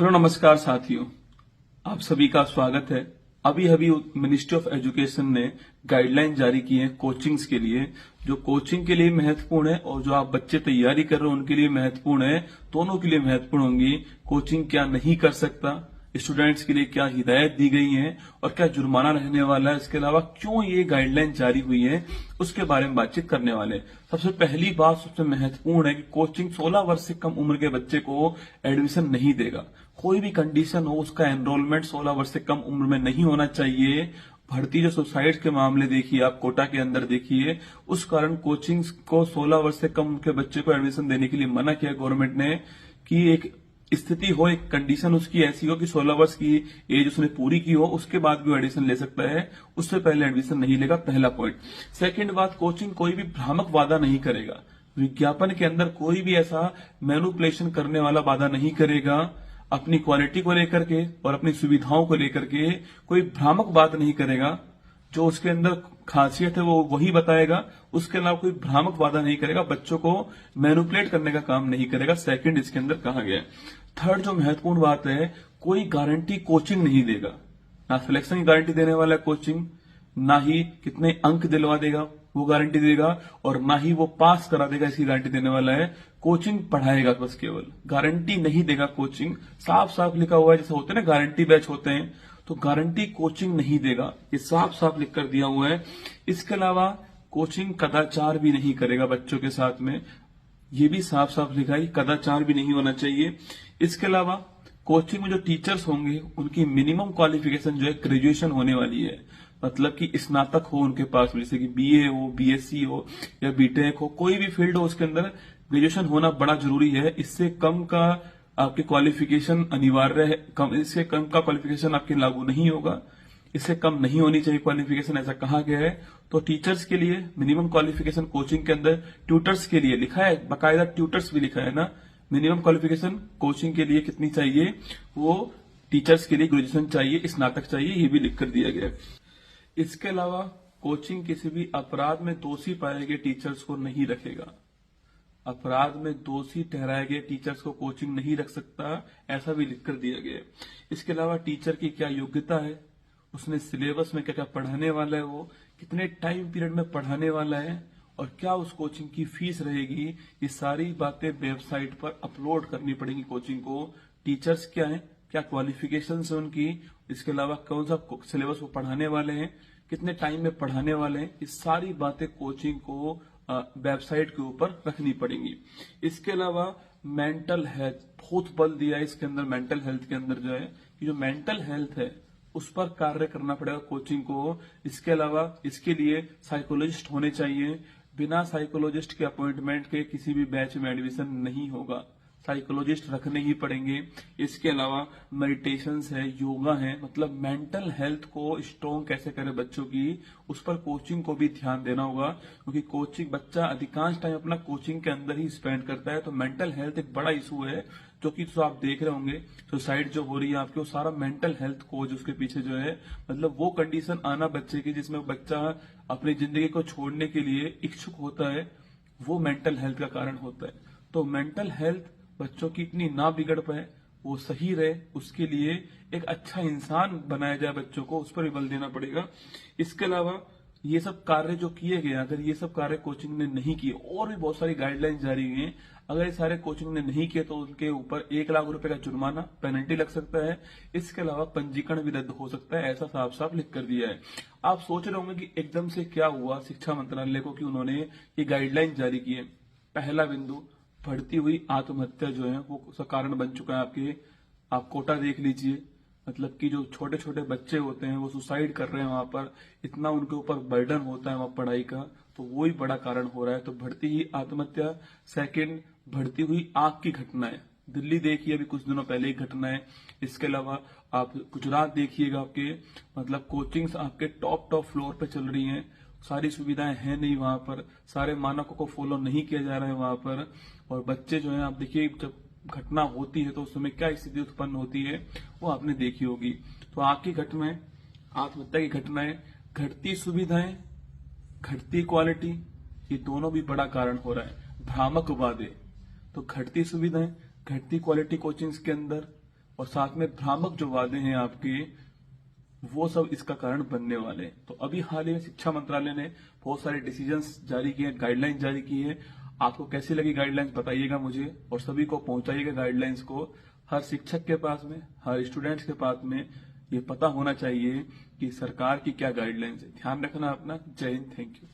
Hello नमस्कार साथियों, आप सभी का स्वागत है। अभी अभी मिनिस्ट्री ऑफ एजुकेशन ने गाइडलाइन जारी की है कोचिंग्स के लिए, जो कोचिंग के लिए महत्वपूर्ण है और जो आप बच्चे तैयारी कर रहे हो उनके लिए महत्वपूर्ण है। दोनों के लिए महत्वपूर्ण होंगी। कोचिंग क्या नहीं कर सकता, स्टूडेंट्स के लिए क्या हिदायत दी गई है और क्या जुर्माना रहने वाला है, इसके अलावा क्यों ये गाइडलाइन जारी हुई है, उसके बारे में बातचीत करने वाले हैं। सबसे पहली बात, सबसे महत्वपूर्ण है कि कोचिंग 16 वर्ष से कम उम्र के बच्चे को एडमिशन नहीं देगा। कोई भी कंडीशन हो, उसका एनरोलमेंट 16 वर्ष से कम उम्र में नहीं होना चाहिए। भर्ती जो सुसाइड के मामले देखिए, आप कोटा के अंदर देखिए, उस कारण कोचिंग को 16 वर्ष से कम के बच्चे को एडमिशन देने के लिए मना किया गवर्नमेंट ने कि एक स्थिति हो, एक कंडीशन उसकी ऐसी हो कि 16 वर्ष की एज उसने पूरी की हो, उसके बाद भी एडमिशन ले सकता है, उससे पहले एडमिशन नहीं लेगा। पहला पॉइंट। सेकंड बात, कोचिंग कोई भी भ्रामक वादा नहीं करेगा। विज्ञापन के अंदर कोई भी ऐसा मैनिपुलेशन करने वाला वादा नहीं करेगा। अपनी क्वालिटी को लेकर के और अपनी सुविधाओं को लेकर के कोई भ्रामक बात नहीं करेगा। जो उसके अंदर खासियत है वो वही बताएगा, उसके अलावा कोई भ्रामक वादा नहीं करेगा। बच्चों को मैनिपुलेट करने का काम नहीं करेगा। सेकंड इसके अंदर कहा गया है। थर्ड जो महत्वपूर्ण बात है, कोई गारंटी कोचिंग नहीं देगा। ना सिलेक्शन की गारंटी देने वाला कोचिंग, ना ही कितने अंक दिलवा देगा वो गारंटी देगा, और ना ही वो पास करा देगा इसकी गारंटी देने वाला है। कोचिंग पढ़ाएगा बस, केवल गारंटी नहीं देगा। कोचिंग साफ साफ लिखा हुआ है, जैसे होते हैं ना गारंटी बैच होते हैं, तो गारंटी कोचिंग नहीं देगा, ये साफ साफ लिख कर दिया हुआ है। इसके अलावा कोचिंग कदाचार भी नहीं करेगा बच्चों के साथ में, ये भी साफ साफ लिखा है, कदाचार भी नहीं होना चाहिए। इसके अलावा कोचिंग में जो टीचर्स होंगे उनकी मिनिमम क्वालिफिकेशन जो है ग्रेजुएशन होने वाली है। मतलब कि स्नातक हो उनके पास, जैसे कि बीए हो, बीएससी हो या बीटेक हो, कोई भी फील्ड हो, उसके अंदर ग्रेजुएशन होना बड़ा जरूरी है। इससे कम का आपके क्वालिफिकेशन अनिवार्य है, इससे कम का क्वालिफिकेशन आपके लागू नहीं होगा। इससे कम नहीं होनी चाहिए क्वालिफिकेशन, ऐसा कहा गया है। तो टीचर्स के लिए मिनिमम क्वालिफिकेशन कोचिंग के अंदर, ट्यूटर्स के लिए लिखा है, बाकायदा ट्यूटर्स भी लिखा है ना। मिनिमम क्वालिफिकेशन कोचिंग के लिए कितनी चाहिए, वो टीचर्स के लिए ग्रेजुएशन चाहिए, स्नातक चाहिए, ये भी लिखकर दिया गया है। इसके अलावा कोचिंग किसी भी अपराध में दोषी पाए गए टीचर्स को नहीं रखेगा। अपराध में दोषी ठहराए गए टीचर्स को कोचिंग नहीं रख सकता, ऐसा भी लिखकर दिया गया है। इसके अलावा टीचर की क्या योग्यता है, उसने सिलेबस में क्या क्या पढ़ाने वाला है, वो कितने टाइम पीरियड में पढ़ाने वाला है, और क्या उस कोचिंग की फीस रहेगी, ये सारी बातें वेबसाइट पर अपलोड करनी पड़ेंगी कोचिंग को। टीचर्स क्या है, क्या क्वालिफिकेशन है उनकी, इसके अलावा कौन सा सिलेबस वो पढ़ाने वाले हैं, कितने टाइम में पढ़ाने वाले हैं, ये सारी बातें कोचिंग को वेबसाइट के ऊपर रखनी पड़ेंगी। इसके अलावा मेंटल हेल्थ, बहुत बल दिया है इसके अंदर। मेंटल हेल्थ के अंदर जो है, कि जो मेंटल हेल्थ है उस पर कार्य करना पड़ेगा कोचिंग को। इसके अलावा इसके लिए साइकोलॉजिस्ट होने चाहिए। बिना साइकोलॉजिस्ट के अपॉइंटमेंट के किसी भी बैच में एडमिशन नहीं होगा, साइकोलॉजिस्ट रखने ही पड़ेंगे। इसके अलावा मेडिटेशंस है, योगा है, मतलब मेंटल हेल्थ को स्ट्रॉन्ग कैसे करे बच्चों की, उस पर कोचिंग को भी ध्यान देना होगा। क्योंकि कोचिंग, बच्चा अधिकांश टाइम अपना कोचिंग के अंदर ही स्पेंड करता है, तो मेंटल हेल्थ एक बड़ा इशू है। जो कि तो आप देख रहे होंगे सुसाइड जो हो रही है आपके, वो सारा मेंटल हेल्थ कोच उसके पीछे जो है, मतलब वो कंडीशन आना बच्चे की जिसमें बच्चा अपनी जिंदगी को छोड़ने के लिए इच्छुक होता है, वो मेंटल हेल्थ का कारण होता है। तो मेंटल हेल्थ बच्चों की इतनी ना बिगड़ पाए, वो सही रहे, उसके लिए एक अच्छा इंसान बनाया जाए बच्चों को, उस पर भी बल देना पड़ेगा। इसके अलावा ये सब कार्य जो किए गए, अगर ये सब कार्य कोचिंग ने नहीं किए, और भी बहुत सारी गाइडलाइन जारी हुई हैं, अगर ये सारे कोचिंग ने नहीं किए तो उनके ऊपर 1 लाख रुपए का जुर्माना, पेनल्टी लग सकता है। इसके अलावा पंजीकरण भी रद्द हो सकता है, ऐसा साफ साफ लिख कर दिया है। आप सोच रहे होंगे कि एकदम से क्या हुआ शिक्षा मंत्रालय को कि उन्होंने ये गाइडलाइन जारी की है। पहला बिंदु, बढ़ती हुई आत्महत्या जो है वो उसका कारण बन चुका है आपके। आप कोटा देख लीजिए, मतलब कि जो छोटे छोटे बच्चे होते हैं वो सुसाइड कर रहे हैं वहां पर, इतना उनके ऊपर बर्डन होता है वहां पढ़ाई का, तो वो ही बड़ा कारण हो रहा है। तो बढ़ती ही आत्महत्या। सेकंड, बढ़ती हुई आग की घटनाएं, दिल्ली देखिए अभी कुछ दिनों पहले ही घटना है। इसके अलावा आप गुजरात देखिएगा, आपके मतलब कोचिंग्स आपके टॉप फ्लोर पे चल रही हैं, सारी सुविधाएं हैं नहीं वहां पर, सारे मानकों को फॉलो नहीं किया जा रहा है वहां पर, और बच्चे जो है आप देखिए जब घटना होती है तो उस समय क्या स्थिति उत्पन्न होती है वो आपने देखी होगी। तो आग की घटनाएं, आत्महत्या की घटनाएं, घटती सुविधाएं, घटती क्वालिटी, ये दोनों भी बड़ा कारण हो रहा है। भ्रामक वादे, तो घटती सुविधाएं, घटती क्वालिटी कोचिंग्स के अंदर, और साथ में भ्रामक जो वादे हैं आपके, वो सब इसका कारण बनने वाले हैं। तो अभी हाल ही में शिक्षा मंत्रालय ने बहुत सारे डिसीजंस जारी किए, गाइडलाइंस जारी की है। आपको कैसी लगी गाइडलाइंस बताइएगा मुझे, और सभी को पहुंचाइएगा गाइडलाइंस को। हर शिक्षक के पास में, हर स्टूडेंट्स के पास में ये पता होना चाहिए कि सरकार की क्या गाइडलाइंस है। ध्यान रखना अपना। जय हिंद, थैंक यू।